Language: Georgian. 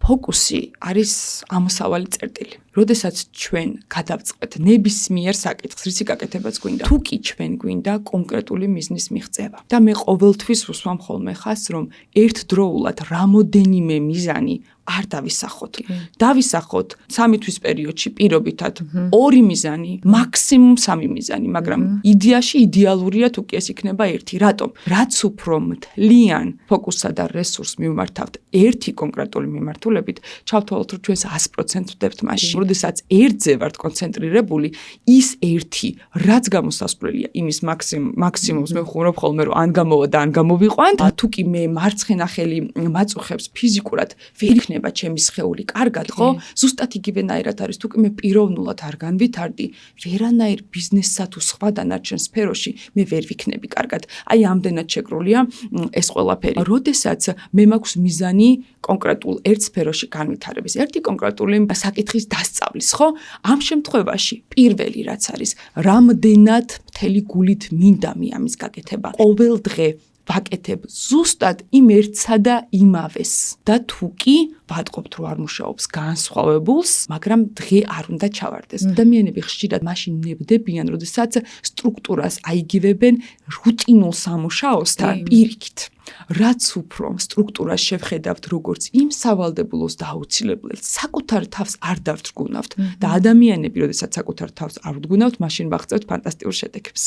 ფოკუსი არის ამოსავალი წერტილი. როდესაც ჩვენ გადავწყვეტ ნებისმიერ საკითხს, რისი გაკეთებაც გვინდა, თუ კი ჩვენ გვინდა კონკრეტული მიზნის მიღწევა. და მე ყოველთვის ვუსვამ ხოლმე ხაზს, რომ ერთდროულად რამოდენიმე მიზანი არ დავისახოთ. დავისახოთ 3 თვის პერიოდში პირობითად 2 მიზანი, მაქსიმუმ 3 მიზანი, მაგრამ იდეაში იდეალურია თუ კი ეს იქნება 1. რატომ? რაც უფრო მთლიან ფოკუსსა და რესურსს მივმართავთ ერთი კონკრეტული მიმართულებით, ჩავთვალოთ, რომ ჩვენ 100% ვდებთ მასში. როდესაც ერთზე ვართ კონცენტრირებული, ის ერთი, რაც გამოსასვლელია, იმის მაქსიმუმს მე ვხურობ ხოლმე, რომ ან გამოვა და ან გამოვიყვანთ. თუ კი მე მარცხენა ხელი მაწუხებს ფიზიკურად, ვერ იქნება ჩემი სხეული კარგად, ხო? ზუსტად იგივენაირად არის, თუ კი მე პიროვნულად არ განვითარდი, ვერანაირ ბიზნესსა თუ სხვა დანარჩენ სფეროში მე ვერ ვიქნები კარგად. აი ამდენად შეკრულია ეს ყველაფერი. როდესაც მე მაქვს მიზანი კონკრეტულ ერთ სფეროში განვითარების, ერთი კონკრეტული საკითხის დასწავლის, ხო? ამ შემთხვევაში პირველი რაც არის, რამდენად მთელი გულით მინდა მე ამის გაკეთება. ყოველ დღე ვაკეთებ ზუსტად იმ ერთსა და იმავეს. და თუ კი ვატყობთ, რომ არ მუშაობს განსხვავებულს, მაგრამ დღე არ უნდა ჩავარდეს. ადამიანები ხშირად მაშინ ნებდებიან, როდესაც სტრუქტურას აიგივებენ რუტინულ სამუშაოსთან პირიქით. რაც უფრო სტრუქტურას შევხედავთ როგორც იმ სავალდებულოს და აუცილებელს, საკუთარ თავს არ დავთრგუნავთ და ადამიანები, როდესაც საკუთარ თავს არ ვდგუნავთ, მაშინ ვაღწევთ ფანტასტიკურ შედეგებს.